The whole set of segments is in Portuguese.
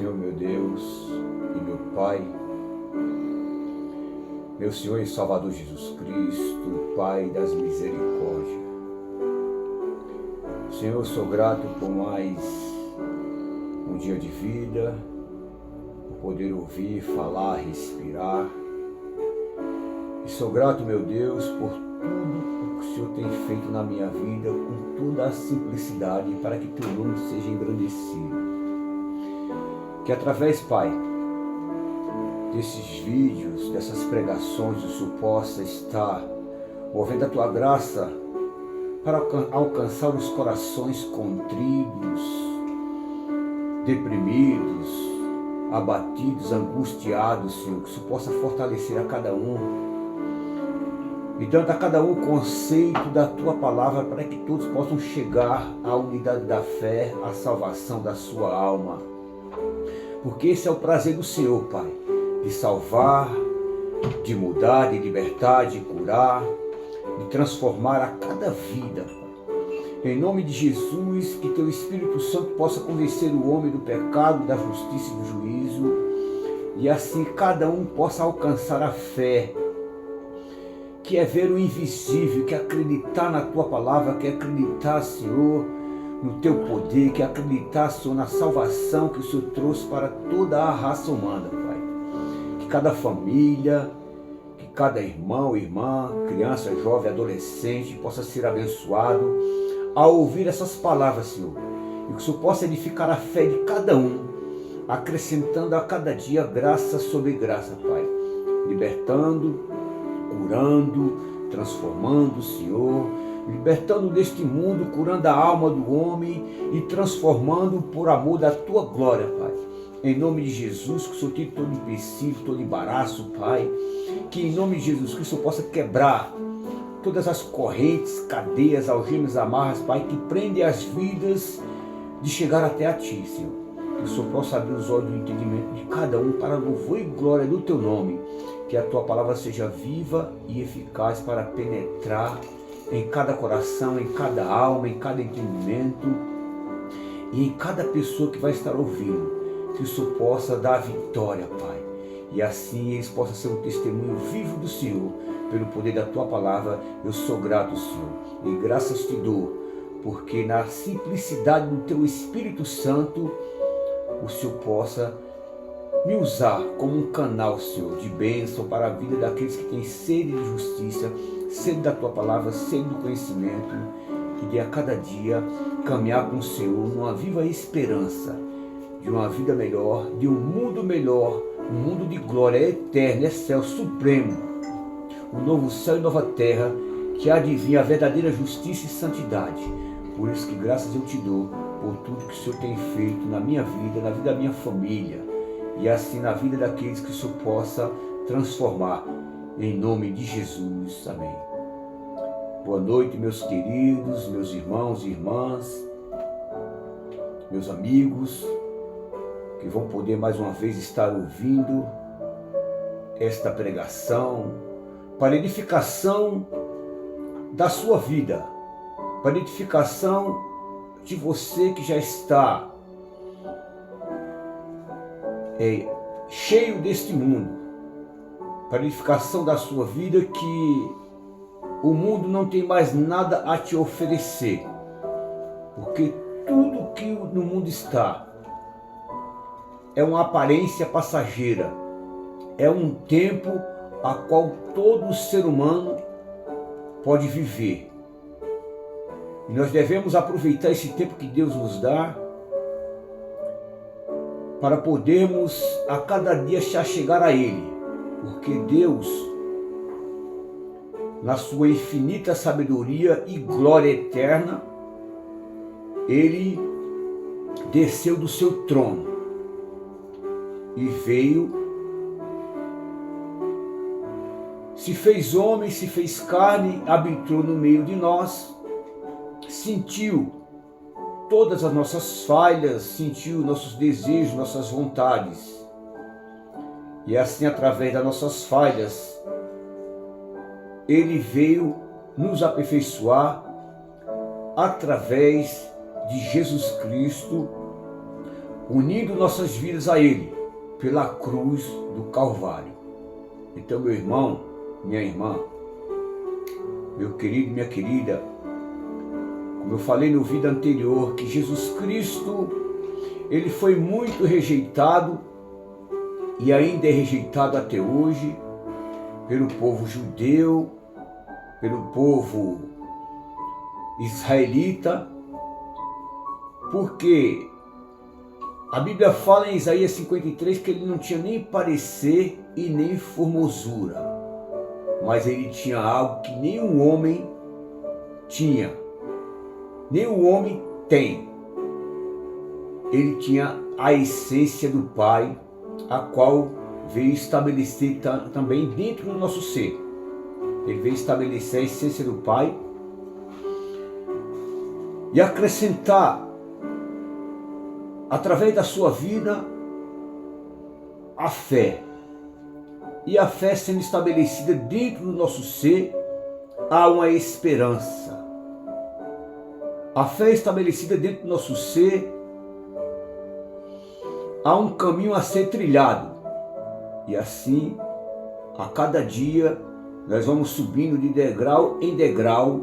Senhor meu Deus e meu Pai, meu Senhor e Salvador Jesus Cristo, Pai das misericórdias. Senhor, eu sou grato por mais um dia de vida, por poder ouvir, falar, respirar. E sou grato, meu Deus, por tudo o que o Senhor tem feito na minha vida, com toda a simplicidade, para que teu nome seja engrandecido. Que através, Pai, desses vídeos, dessas pregações, o Senhor possa estar movendo a tua graça para alcançar os corações contritos, deprimidos, abatidos, angustiados, Senhor. Que o Senhor possa fortalecer a cada um e dando a cada um o conceito da tua palavra, para que todos possam chegar à unidade da fé, à salvação da sua alma. Porque esse é o prazer do Senhor, Pai, de salvar, de mudar, de libertar, de curar, de transformar a cada vida. Em nome de Jesus, que teu Espírito Santo possa convencer o homem do pecado, da justiça e do juízo, e assim cada um possa alcançar a fé, que é ver o invisível, que é acreditar na tua palavra, que é acreditar, Senhor, no teu poder, que é acreditar, Senhor, na salvação que o Senhor trouxe para toda a raça humana, Pai. Que cada família, que cada irmão, irmã, criança, jovem, adolescente possa ser abençoado ao ouvir essas palavras, Senhor. E que o Senhor possa edificar a fé de cada um, acrescentando a cada dia graça sobre graça, Pai. Libertando, curando, transformando, Senhor, libertando deste mundo, curando a alma do homem e transformando por amor da tua glória, Pai. Em nome de Jesus, que o Senhor tire todo empecilho, todo embaraço, Pai. Que em nome de Jesus, que o Senhor possa quebrar todas as correntes, cadeias, algemas, amarras, Pai, que prendem as vidas de chegar até a Ti, Senhor. Que o Senhor possa abrir os olhos do entendimento de cada um para louvor e glória do Teu nome. Que a Tua palavra seja viva e eficaz para penetrar em cada coração, em cada alma, em cada entendimento e em cada pessoa que vai estar ouvindo. Que o Senhor possa dar a vitória, Pai. E assim eles possam ser um testemunho vivo do Senhor. Pelo poder da Tua palavra, eu sou grato, Senhor. E graças te dou, porque na simplicidade do Teu Espírito Santo, o Senhor possa me usar como um canal, Senhor, de bênção para a vida daqueles que têm sede de justiça, sede da Tua palavra, sede do conhecimento, e de a cada dia caminhar com o Senhor numa viva esperança de uma vida melhor, de um mundo melhor, um mundo de glória eterna, é céu supremo, um novo céu e nova terra, que há de vir a verdadeira justiça e santidade. Por isso que graças eu te dou por tudo que o Senhor tem feito na minha vida, na vida da minha família, e assim na vida daqueles que o Senhor possa transformar, em nome de Jesus. Amém. Boa noite, meus queridos, meus irmãos e irmãs, meus amigos, que vão poder mais uma vez estar ouvindo esta pregação para edificação da sua vida, para edificação de você que já está cheio deste mundo, para edificação da sua vida, que o mundo não tem mais nada a te oferecer, porque tudo que no mundo está é uma aparência passageira, é um tempo a qual todo ser humano pode viver. E nós devemos aproveitar esse tempo que Deus nos dá para podermos a cada dia chegar a Ele, porque Deus, na sua infinita sabedoria e glória eterna, Ele desceu do seu trono e veio, se fez homem, se fez carne, habitou no meio de nós, sentiu todas as nossas falhas, sentiu nossos desejos, nossas vontades. E assim, através das nossas falhas, Ele veio nos aperfeiçoar através de Jesus Cristo, unindo nossas vidas a Ele, pela cruz do Calvário. Então, meu irmão, minha irmã, meu querido, minha querida, como eu falei no vídeo anterior, que Jesus Cristo, Ele foi muito rejeitado e ainda é rejeitado até hoje pelo povo judeu, pelo povo israelita, porque a Bíblia fala em Isaías 53 que ele não tinha nem parecer e nem formosura, mas ele tinha algo que nenhum homem tinha, nenhum homem tem. Ele tinha a essência do Pai, a qual veio estabelecer também dentro do nosso ser. Ele veio estabelecer a essência do Pai e acrescentar, através da sua vida, a fé. E a fé sendo estabelecida dentro do nosso ser, há uma esperança. A fé estabelecida dentro do nosso ser, há um caminho a ser trilhado. E assim, a cada dia, nós vamos subindo de degrau em degrau,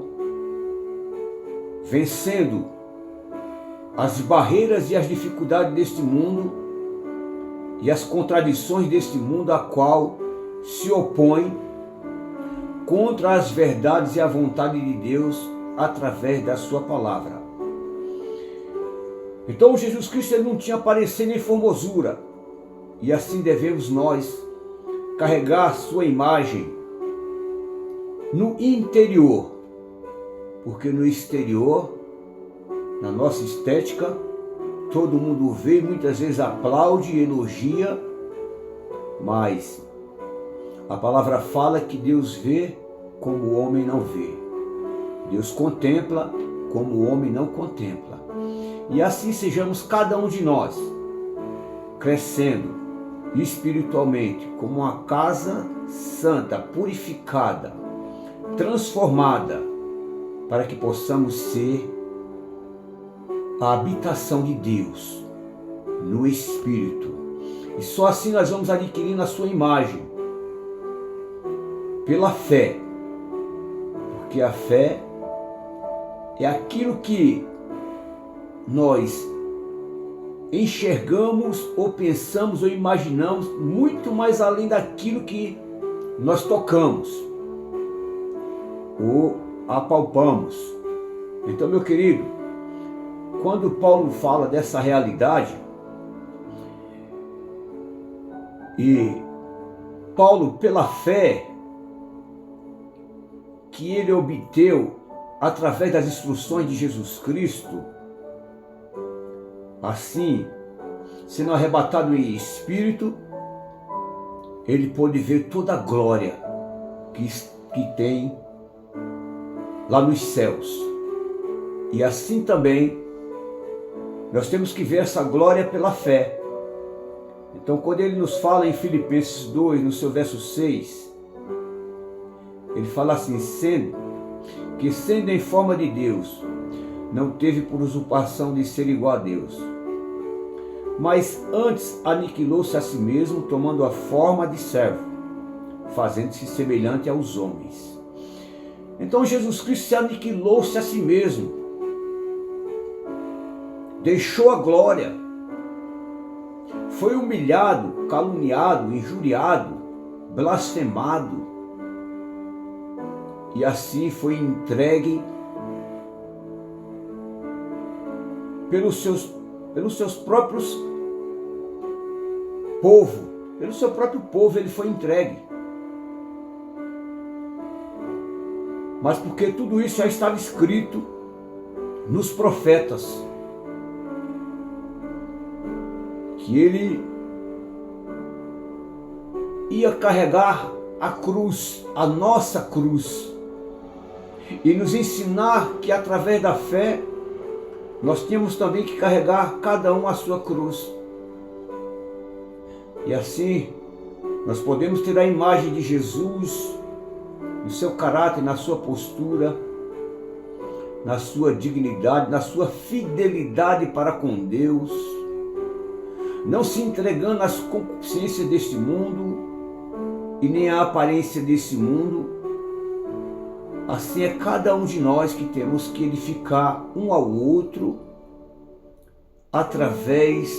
vencendo as barreiras e as dificuldades deste mundo e as contradições deste mundo, a qual se opõe contra as verdades e a vontade de Deus através da sua palavra. Então Jesus Cristo, ele não tinha parecer nem formosura, e assim devemos nós carregar sua imagem no interior, porque no exterior, na nossa estética, todo mundo vê, muitas vezes aplaude e elogia, mas a palavra fala que Deus vê como o homem não vê. Deus contempla como o homem não contempla. E assim sejamos cada um de nós, crescendo espiritualmente como uma casa santa, purificada, transformada, para que possamos ser a habitação de Deus no Espírito. E só assim nós vamos adquirindo a sua imagem, pela fé. Porque a fé é aquilo que nós enxergamos ou pensamos ou imaginamos muito mais além daquilo que nós tocamos ou apalpamos. Então, meu querido, quando Paulo fala dessa realidade, e Paulo, pela fé que ele obteve através das instruções de Jesus Cristo, assim, sendo arrebatado em espírito, ele pôde ver toda a glória que tem lá nos céus. E assim também nós temos que ver essa glória pela fé. Então, quando ele nos fala em Filipenses 2, no seu verso 6, ele fala assim: sendo em forma de Deus, não teve por usurpação de ser igual a Deus, mas antes aniquilou-se a si mesmo, tomando a forma de servo, fazendo-se semelhante aos homens. Então Jesus Cristo se aniquilou-se a si mesmo, deixou a glória, foi humilhado, caluniado, injuriado, blasfemado, e assim foi entregue pelos seus próprios povo, pelo seu próprio povo ele foi entregue. Mas porque tudo isso já estava escrito nos profetas, que ele ia carregar a cruz, a nossa cruz, e nos ensinar que através da fé nós tínhamos também que carregar cada um a sua cruz. E assim nós podemos ter a imagem de Jesus no seu caráter, na sua postura, na sua dignidade, na sua fidelidade para com Deus, não se entregando às concupiscências deste mundo e nem à aparência desse mundo. Assim é cada um de nós que temos que edificar um ao outro através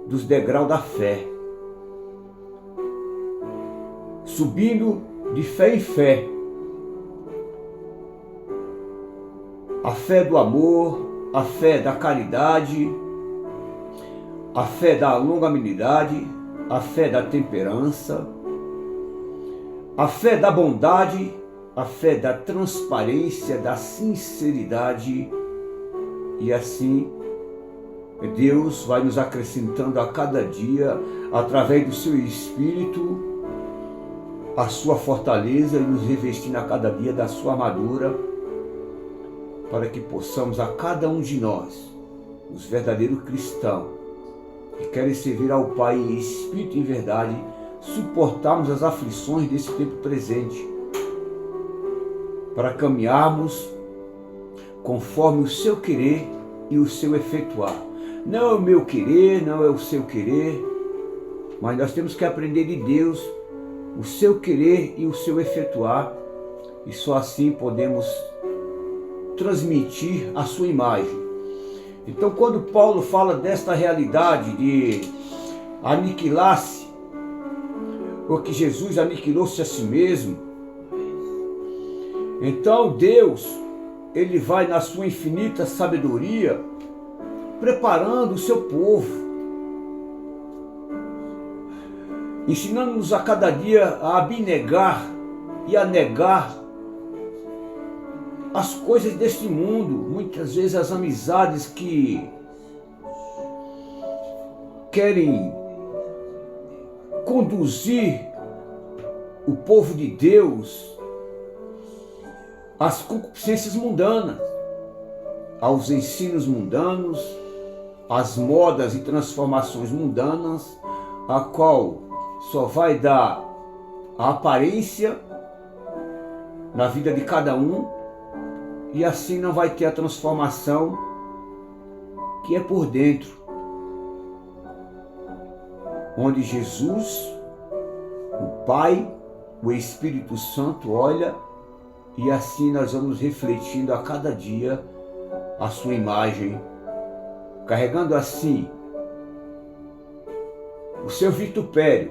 dos degraus da fé, subindo de fé em fé. A fé do amor, a fé da caridade, a fé da longanimidade, a fé da temperança, a fé da bondade, a fé da transparência, da sinceridade. E assim Deus vai nos acrescentando a cada dia, através do seu Espírito, a sua fortaleza e nos revestindo a cada dia da sua armadura, para que possamos a cada um de nós, os verdadeiros cristãos, que querem servir ao Pai em espírito e em verdade, suportarmos as aflições desse tempo presente, para caminharmos conforme o seu querer e o seu efetuar. Não é o meu querer, não é o seu querer, mas nós temos que aprender de Deus o seu querer e o seu efetuar, e só assim podemos transmitir a sua imagem. Então, quando Paulo fala desta realidade de aniquilar-se, ou que Jesus aniquilou-se a si mesmo, então Deus, ele vai na sua infinita sabedoria preparando o seu povo, ensinando-nos a cada dia a abnegar e a negar as coisas deste mundo, muitas vezes as amizades que querem conduzir o povo de Deus às concupiscências mundanas, aos ensinos mundanos, às modas e transformações mundanas, a qual só vai dar a aparência na vida de cada um, e assim não vai ter a transformação que é por dentro, onde Jesus, o Pai, o Espírito Santo olha, e assim nós vamos refletindo a cada dia a sua imagem, carregando assim o seu vitupério,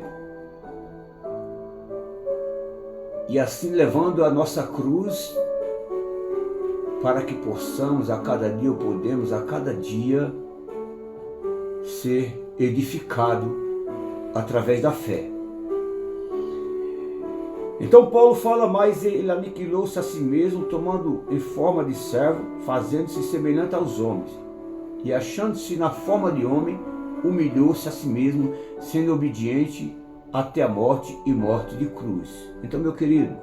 e assim levando a nossa cruz, para que possamos a cada dia, ou podemos a cada dia, ser edificado através da fé. Então Paulo fala mais, ele aniquilou-se a si mesmo, tomando em forma de servo, fazendo-se semelhante aos homens, e achando-se na forma de homem, humilhou-se a si mesmo, sendo obediente até a morte e morte de cruz. Então, meu querido,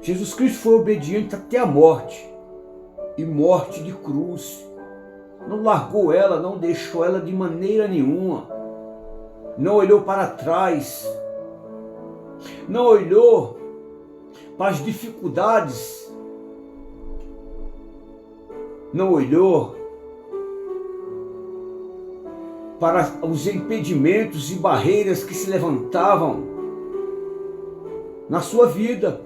Jesus Cristo foi obediente até a morte, e morte de cruz. Não largou ela, não deixou ela de maneira nenhuma. Não olhou para trás. Não olhou para as dificuldades. Não olhou para os impedimentos e barreiras que se levantavam na sua vida.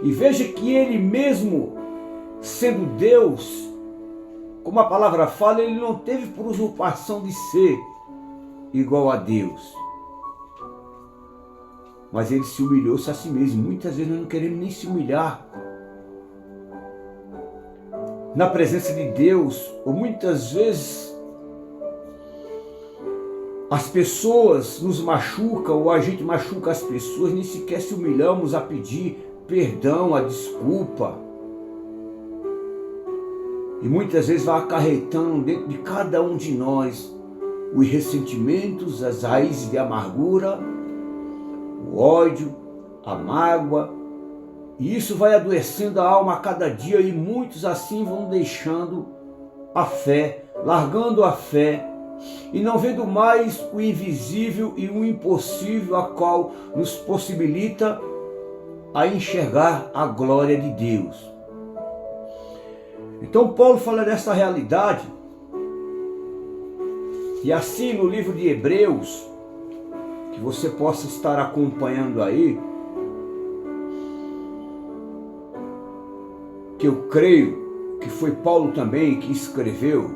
E veja que ele mesmo, sendo Deus, como a palavra fala, ele não teve por usurpação de ser igual a Deus. Mas ele se humilhou-se a si mesmo. Muitas vezes nós não queremos nem se humilhar na presença de Deus, ou muitas vezes as pessoas nos machucam, ou a gente machuca as pessoas, nem sequer se humilhamos a pedir perdão, a desculpa. E muitas vezes vai acarretando dentro de cada um de nós os ressentimentos, as raízes de amargura, o ódio, a mágoa, e isso vai adoecendo a alma a cada dia, e muitos assim vão deixando a fé, largando a fé, e não vendo mais o invisível e o impossível, a qual nos possibilita a enxergar a glória de Deus. Então Paulo fala dessa realidade, E assim no livro de Hebreus, que você possa estar acompanhando aí, que eu creio que foi Paulo também que escreveu,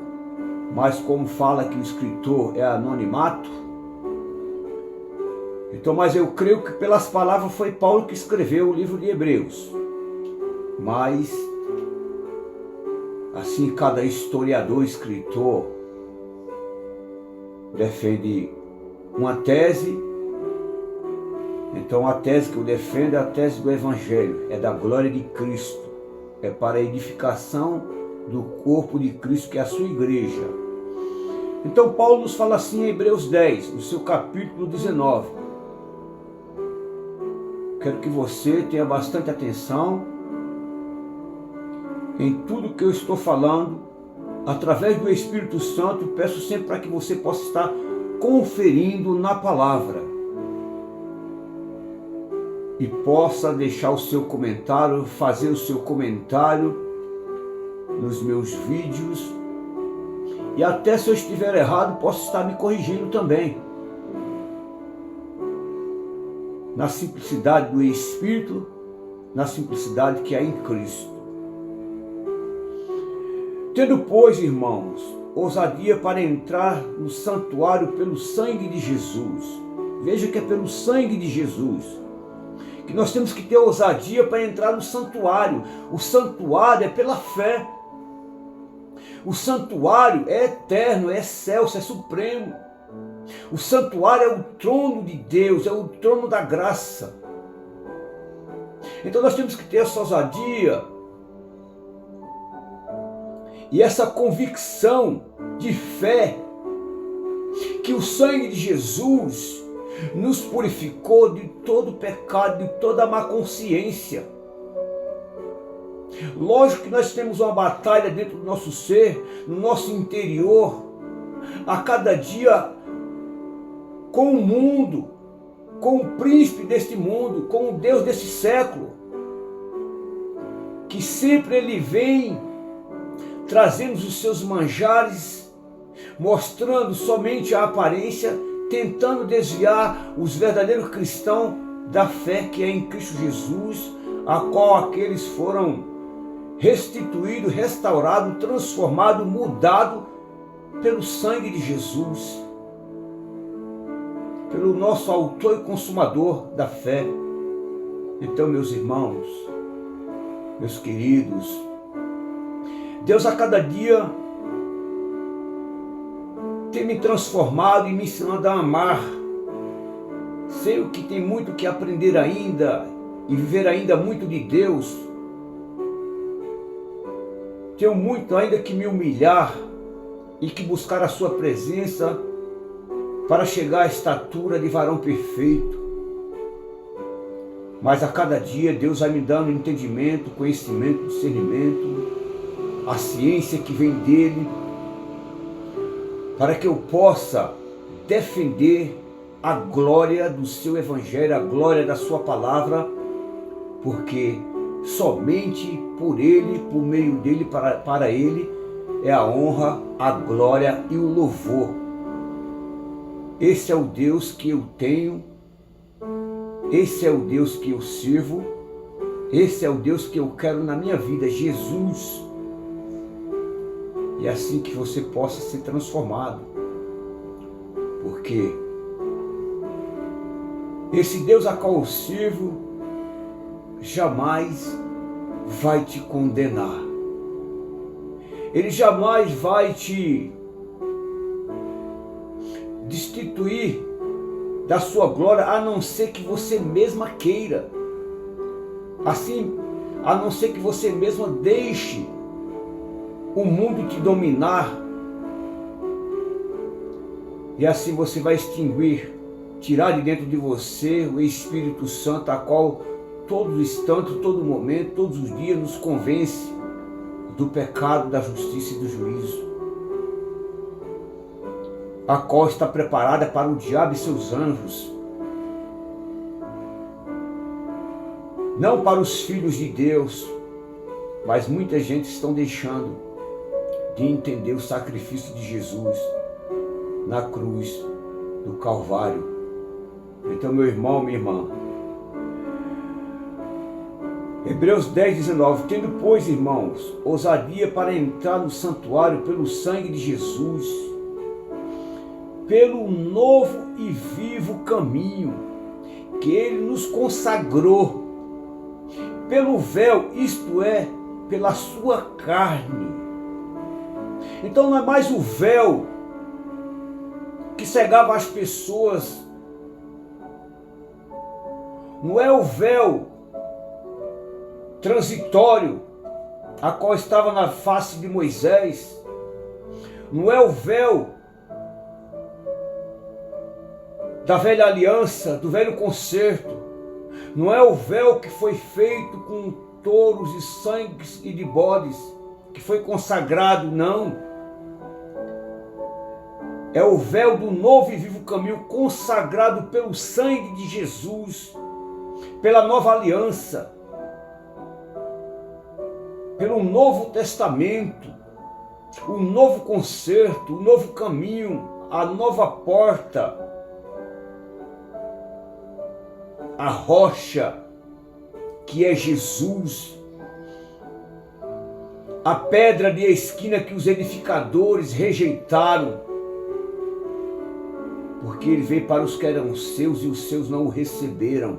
mas como fala que o escritor é anonimato, então, mas eu creio que pelas palavras foi Paulo que escreveu o livro de Hebreus. Mas, assim, cada historiador, escritor, defende uma tese. Então, a tese que eu defendo é a tese do Evangelho, é da glória de Cristo, é para a edificação do corpo de Cristo, que é a sua igreja. Então, Paulo nos fala assim em Hebreus 10, no seu capítulo 19. Quero que você tenha bastante atenção em tudo que eu estou falando, através do Espírito Santo. Peço sempre para que você possa estar conferindo na palavra e possa deixar o seu comentário, fazer o seu comentário nos meus vídeos, e até se eu estiver errado, posso estar me corrigindo também. Na simplicidade do Espírito, na simplicidade que há em Cristo. Tendo, pois, irmãos, ousadia para entrar no santuário pelo sangue de Jesus. Veja que é pelo sangue de Jesus que nós temos que ter ousadia para entrar no santuário. O santuário é pela fé. O santuário é eterno, é excelso, é supremo. O santuário é o trono de Deus, é o trono da graça. Então nós temos que ter essa ousadia e essa convicção de fé que o sangue de Jesus nos purificou de todo pecado, de toda má consciência. Lógico que nós temos uma batalha dentro do nosso ser, no nosso interior, a cada dia, com o mundo, com o príncipe deste mundo, com o Deus desse século, que sempre ele vem trazendo os seus manjares, mostrando somente a aparência, tentando desviar os verdadeiros cristãos da fé que é em Cristo Jesus, a qual aqueles foram restituídos, restaurados, transformados, mudados pelo sangue de Jesus, pelo nosso autor e consumador da fé. Então, meus irmãos, meus queridos, Deus a cada dia tem me transformado e me ensinando a amar. Sei que tem muito que aprender ainda e viver ainda muito de Deus. Tenho muito ainda que me humilhar e que buscar a sua presença para chegar à estatura de varão perfeito. Mas a cada dia Deus vai me dando entendimento, conhecimento, discernimento, a ciência que vem dele, para que eu possa defender a glória do seu Evangelho, a glória da sua palavra, porque somente por ele, por meio dele, para ele, é a honra, a glória e o louvor. Esse é o Deus que eu tenho, esse é o Deus que eu sirvo, esse é o Deus que eu quero na minha vida, Jesus. E é assim que você possa ser transformado, porque esse Deus a qual eu sirvo jamais vai te condenar. Ele jamais vai te destituir da sua glória, a não ser que você mesma queira. Assim, a não ser que você mesma deixe o mundo te dominar. E assim você vai extinguir, tirar de dentro de você o Espírito Santo, a qual todos os instantes, todo momento, todos os dias nos convence do pecado, da justiça e do juízo, a qual está preparada para o diabo e seus anjos, não para os filhos de Deus, mas muita gente estão deixando de entender o sacrifício de Jesus, na cruz do Calvário. Então, meu irmão, minha irmã, Hebreus 10, 19, tendo, pois, irmãos, ousadia para entrar no santuário pelo sangue de Jesus, pelo novo e vivo caminho que ele nos consagrou, pelo véu, isto é, pela sua carne. Então não é mais o véu que cegava as pessoas, não é o véu transitório a qual estava na face de Moisés, não é o véu da velha aliança, do velho concerto, não é o véu que foi feito com touros e sangues e de bodes, que foi consagrado, não. É o véu do novo e vivo caminho consagrado pelo sangue de Jesus, pela nova aliança, pelo Novo Testamento, o novo concerto, o novo caminho, a nova porta, a rocha que é Jesus, a pedra de esquina que os edificadores rejeitaram, porque ele veio para os que eram seus e os seus não o receberam.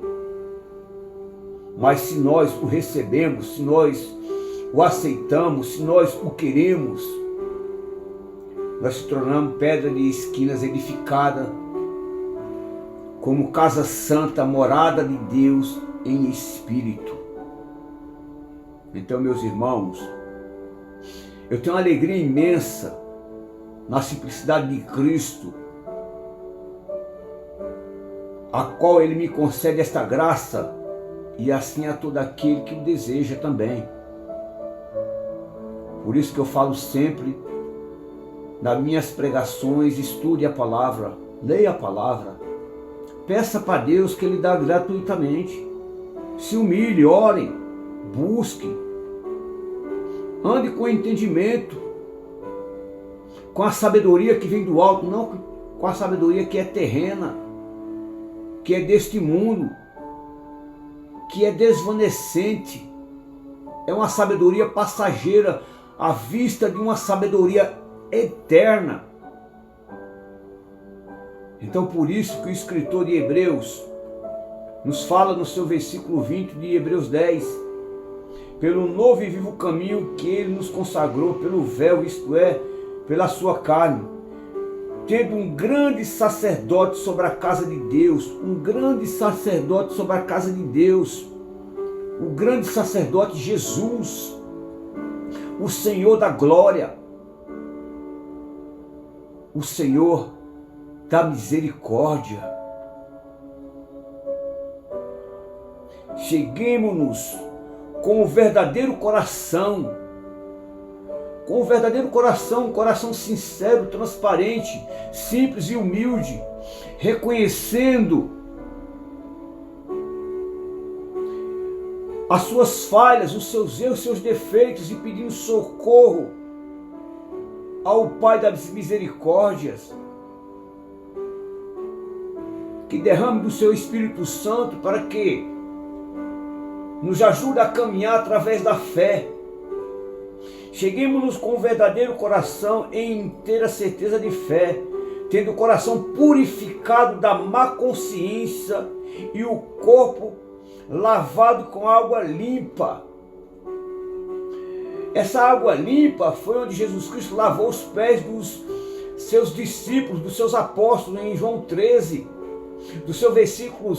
Mas se nós o recebemos, se nós o aceitamos, se nós o queremos, nós se tornamos pedra de esquinas edificada como casa santa, morada de Deus em espírito. Então, meus irmãos, eu tenho uma alegria imensa na simplicidade de Cristo, a qual Ele me concede esta graça, e assim a todo aquele que o deseja também. Por isso que eu falo sempre, nas minhas pregações, estude a palavra, leia a palavra, peça para Deus que Ele dá gratuitamente, se humilhe, ore, busque, ande com entendimento, com a sabedoria que vem do alto, não com a sabedoria que é terrena, que é deste mundo, que é desvanecente, é uma sabedoria passageira, à vista de uma sabedoria eterna. Então, por isso que o escritor de Hebreus nos fala no seu versículo 20 de Hebreus 10, pelo novo e vivo caminho que ele nos consagrou, pelo véu, isto é, pela sua carne, tendo um grande sacerdote sobre a casa de Deus, um grande sacerdote sobre a casa de Deus, o grande sacerdote Jesus, o Senhor da glória, o Senhor da misericórdia. Cheguemo-nos com o verdadeiro coração, um coração sincero, transparente, simples e humilde, reconhecendo as suas falhas, os seus erros, os seus defeitos, e pedindo socorro ao Pai das misericórdias, que derrame do seu Espírito Santo para que nos ajude a caminhar através da fé. Cheguemos-nos com o verdadeiro coração em inteira certeza de fé, tendo o coração purificado da má consciência e o corpo lavado com água limpa. Essa água limpa foi onde Jesus Cristo lavou os pés dos seus discípulos, dos seus apóstolos, em João 13, do seu versículo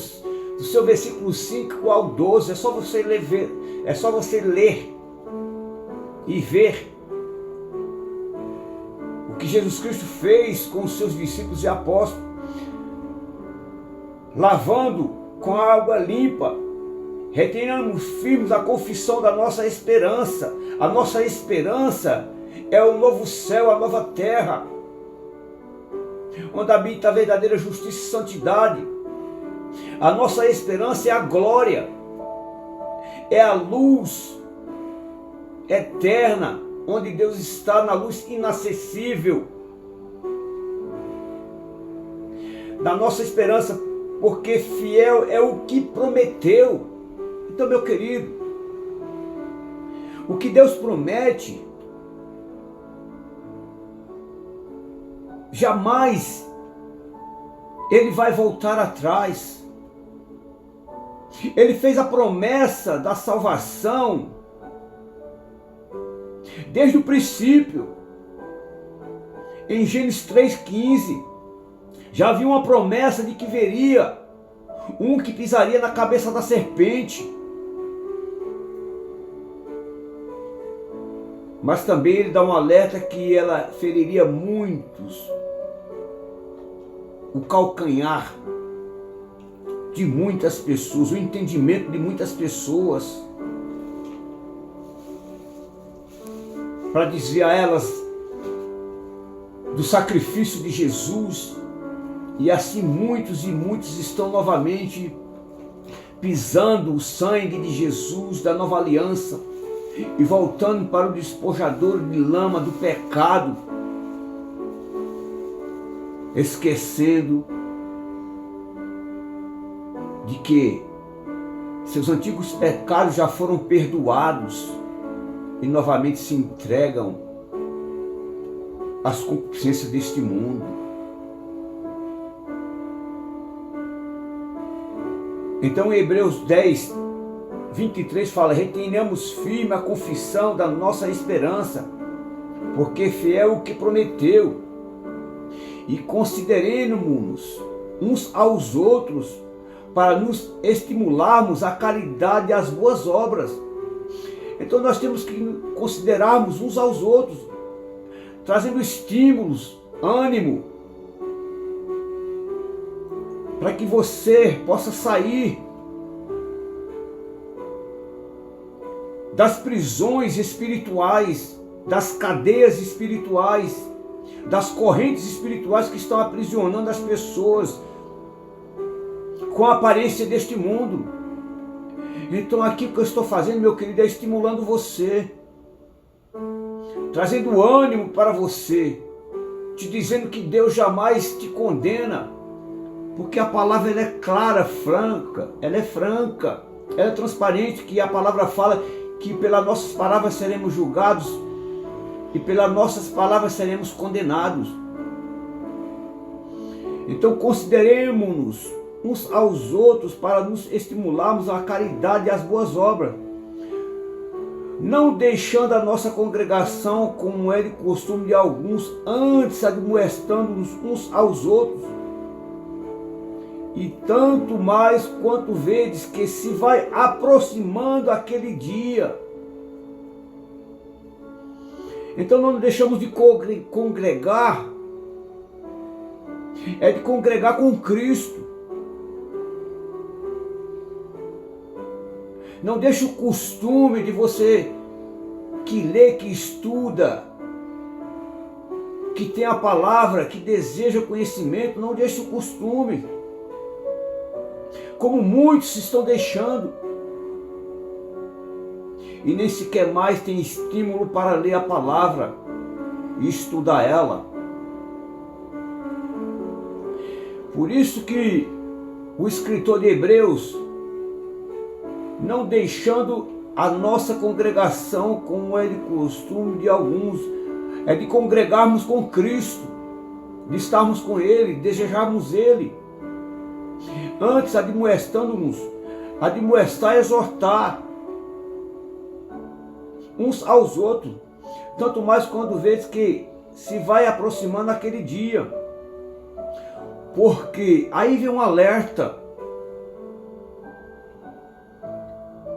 5 ao 12. É só você ler e ver o que Jesus Cristo fez com os seus discípulos e apóstolos, lavando com a água limpa, retenhamos firmes a confissão da nossa esperança. A nossa esperança é o novo céu, a nova terra, onde habita a verdadeira justiça e santidade. A nossa esperança é a glória, é a luz eterna, onde Deus está na luz inacessível. da nossa esperança, porque fiel é o que prometeu. Então, meu querido, o que Deus promete, jamais Ele vai voltar atrás. Ele fez a promessa da salvação desde o princípio. Em Gênesis 3,15, já havia uma promessa de que veria um que pisaria na cabeça da serpente. Mas também ele dá um alerta que ela feriria muitos, o calcanhar de muitas pessoas, o entendimento de muitas pessoas, para dizer a elas do sacrifício de Jesus. E assim muitos e muitos estão novamente pisando o sangue de Jesus, da nova aliança, e voltando para o despojador de lama do pecado, esquecendo de que seus antigos pecados já foram perdoados e novamente se entregam às concupiscências deste mundo. Então, em Hebreus 10, 23 fala: retenhamos firme a confissão da nossa esperança, porque fiel o que prometeu, e consideremos-nos uns aos outros para nos estimularmos à caridade e às boas obras. Então nós temos que considerarmos uns aos outros, trazendo estímulos, ânimo, para que você possa sair das prisões espirituais, das cadeias espirituais, das correntes espirituais que estão aprisionando as pessoas com a aparência deste mundo. Então aqui o que eu estou fazendo, meu querido, é estimulando você, trazendo ânimo para você, te dizendo que Deus jamais te condena, porque a palavra ela é clara, franca, ela é transparente, que a palavra fala que pelas nossas palavras seremos julgados e pelas nossas palavras seremos condenados. Então consideremos-nos uns aos outros para nos estimularmos à caridade e às boas obras, não deixando a nossa congregação como é de costume de alguns, antes admoestando-nos uns aos outros, e tanto mais quanto vedes que se vai aproximando aquele dia. Então não deixamos de congregar, é de congregar com Cristo. Não deixe o costume de você que lê, que estuda, que tem a palavra, que deseja conhecimento, não deixe o costume, como muitos estão deixando, e nem sequer mais tem estímulo para ler a palavra e estudar ela. Por isso que o escritor de Hebreus, não deixando a nossa congregação como é de costume de alguns, é de congregarmos com Cristo, de estarmos com Ele, desejarmos Ele, antes admoestando-nos, admoestar e exortar uns aos outros, tanto mais quando vês que se vai aproximando aquele dia, porque aí vem um alerta,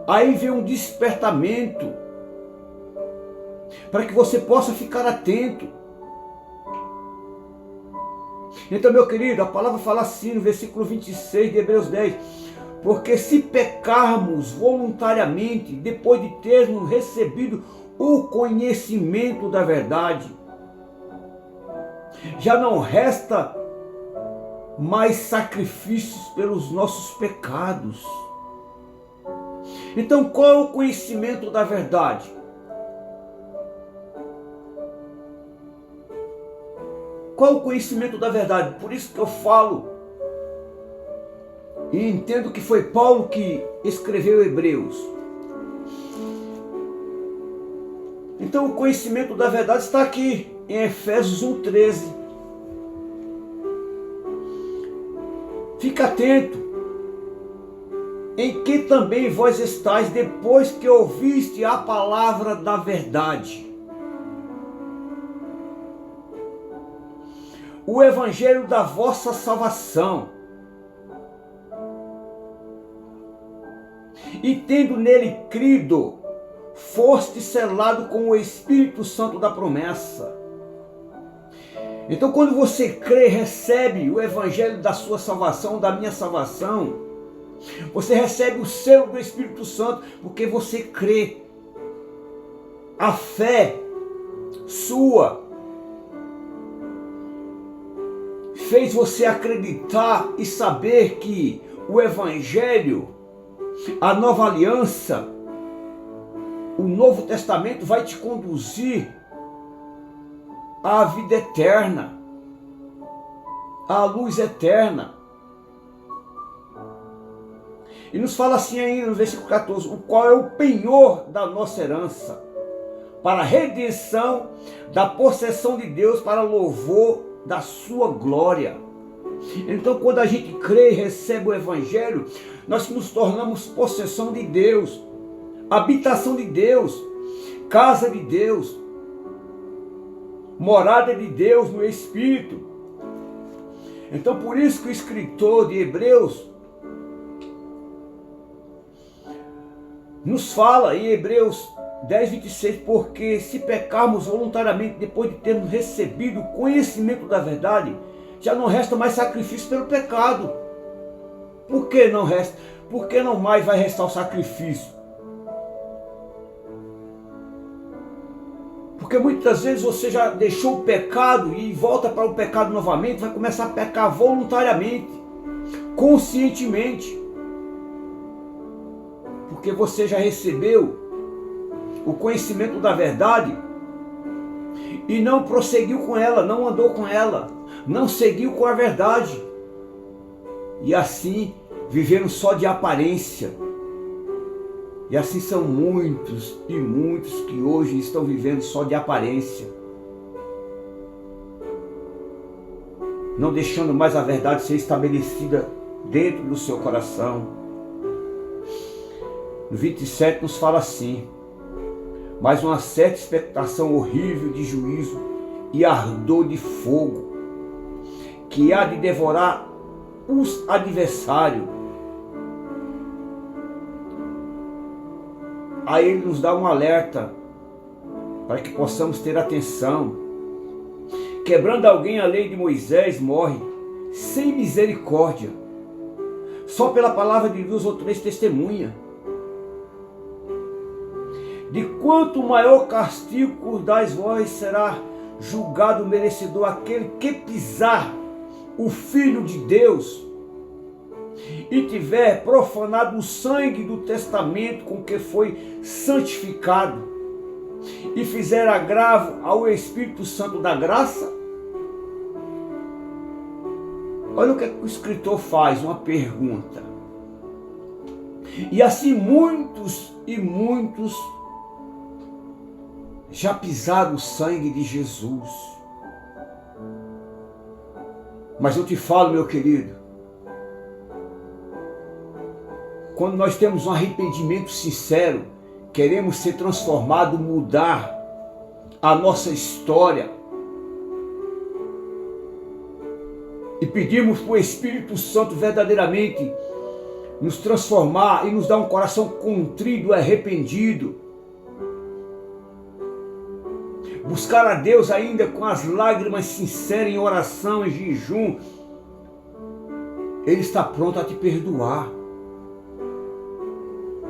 aí vem um despertamento, para que você possa ficar atento. Então, meu querido, a palavra fala assim no versículo 26 de Hebreus 10: porque se pecarmos voluntariamente, depois de termos recebido o conhecimento da verdade, já não resta mais sacrifícios pelos nossos pecados. Então, qual é o conhecimento da verdade? Qual é o conhecimento da verdade? Por isso que eu falo E entendo que foi Paulo que escreveu Hebreus. Então o conhecimento da verdade está aqui, em Efésios 1,13. Fica atento, em que também vós estáis depois que ouviste a palavra da verdade. O evangelho da vossa salvação. E tendo nele crido, foste selado com o Espírito Santo da promessa. Então quando você crê, recebe o evangelho da sua salvação, da minha salvação, você recebe o selo do Espírito Santo, porque você crê. A fé sua fez você acreditar e saber que o evangelho, a nova aliança, o Novo Testamento vai te conduzir à vida eterna, à luz eterna. E nos fala assim ainda no versículo 14, o qual é o penhor da nossa herança, para a redenção da possessão de Deus, para louvor da sua glória. Então quando a gente crê e recebe o evangelho, nós nos tornamos possessão de Deus, habitação de Deus, casa de Deus, morada de Deus no Espírito. Então por isso que o escritor de Hebreus nos fala em Hebreus 10:26, porque se pecarmos voluntariamente depois de termos recebido o conhecimento da verdade, já não resta mais sacrifício pelo pecado. Por que não resta? Porque não mais vai restar o sacrifício. Porque muitas vezes você já deixou o pecado e volta para o pecado novamente, vai começar a pecar voluntariamente, conscientemente. Porque você já recebeu o conhecimento da verdade e não prosseguiu com ela, não andou com ela, não seguiu com a verdade. E assim viveram só de aparência. E assim são muitos e muitos que hoje estão vivendo só de aparência, não deixando mais a verdade ser estabelecida dentro do seu coração. No 27 nos fala assim, mas uma certa expectação horrível de juízo e ardor de fogo, que há de devorar os adversários. Aí ele nos dá um alerta para que possamos ter atenção. Quebrando alguém a lei de Moisés, morre sem misericórdia, só pela palavra de 2 ou 3 testemunha. De quanto maior castigo dais vós, será julgado merecedor aquele que pisar o Filho de Deus e tiver profanado o sangue do testamento com que foi santificado e fizer agravo ao Espírito Santo da graça. Olha o que o escritor faz, uma pergunta. E assim muitos e muitos já pisaram o sangue de Jesus. Mas eu te falo, meu querido, quando nós temos um arrependimento sincero, queremos ser transformados, mudar a nossa história, e pedimos para o Espírito Santo verdadeiramente nos transformar e nos dar um coração contrito e arrependido, buscar a Deus ainda com as lágrimas sinceras, em oração, em jejum, Ele está pronto a te perdoar.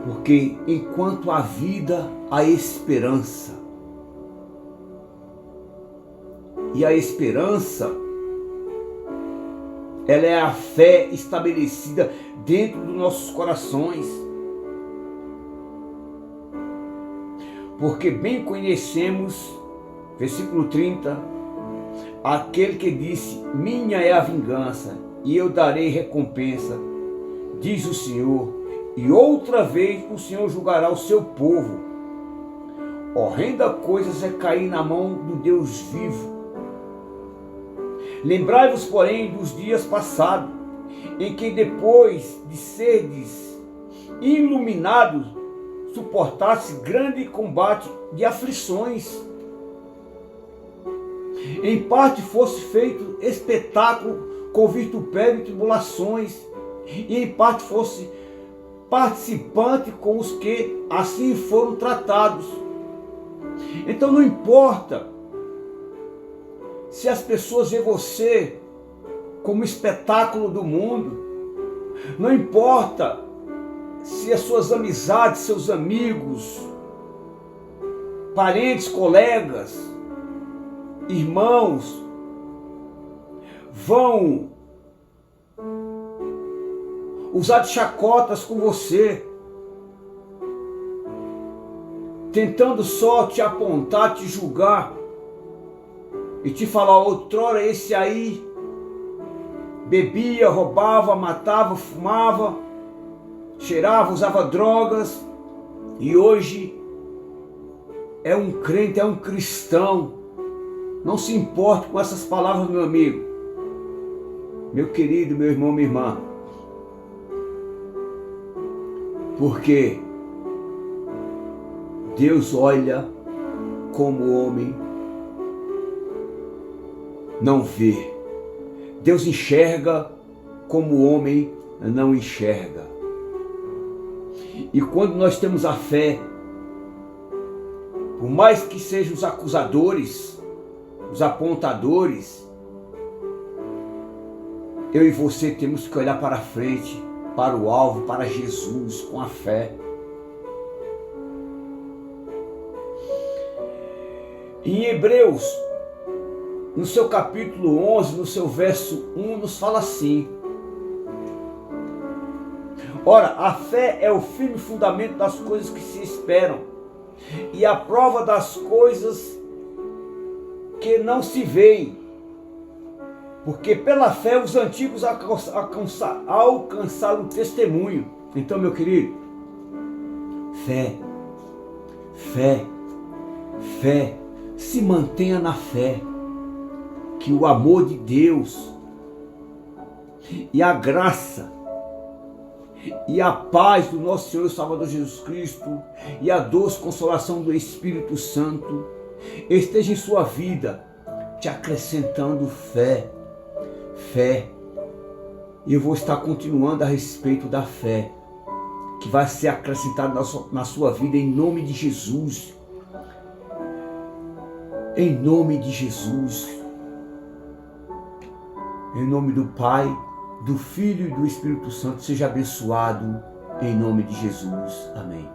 Porque enquanto há vida, há esperança. E a esperança, ela é a fé estabelecida dentro dos nossos corações. Porque bem conhecemos, versículo 30, aquele que disse, minha é a vingança, e eu darei recompensa, diz o Senhor, e outra vez o Senhor julgará o seu povo. Horrenda coisa é cair na mão do Deus vivo. Lembrai-vos, porém, dos dias passados, em que depois de serdes iluminados, suportasse grande combate de aflições. Em parte fosse feito espetáculo com vitupério e tribulações, e em parte fosse participante com os que assim foram tratados. Então não importa se as pessoas veem você como espetáculo do mundo, não importa se as suas amizades, seus amigos, parentes, colegas, irmãos, vão usar de chacotas com você, tentando só te apontar, te julgar e te falar: outrora esse aí bebia, roubava, matava, fumava, cheirava, usava drogas, e hoje é um crente, é um cristão. Não se importe com essas palavras, meu amigo, meu querido, meu irmão, minha irmã, porque Deus olha como o homem não vê. Deus enxerga como o homem não enxerga. E quando nós temos a fé, por mais que sejam os acusadores, os apontadores, eu e você temos que olhar para frente, para o alvo, para Jesus, com a fé. Em Hebreus, no seu capítulo 11, no seu verso 1, nos fala assim: ora, a fé é o firme fundamento das coisas que se esperam, e a prova das coisas que não se veem, porque pela fé os antigos alcançaram o testemunho. Então, meu querido, fé, se mantenha na fé, que o amor de Deus e a graça e a paz do nosso Senhor e Salvador Jesus Cristo e a doce consolação do Espírito Santo esteja em sua vida, te acrescentando fé. E eu vou estar continuando a respeito da fé, que vai ser acrescentada na sua vida, em nome de Jesus. Em nome de Jesus. Em nome do Pai, do Filho e do Espírito Santo, seja abençoado em nome de Jesus. Amém.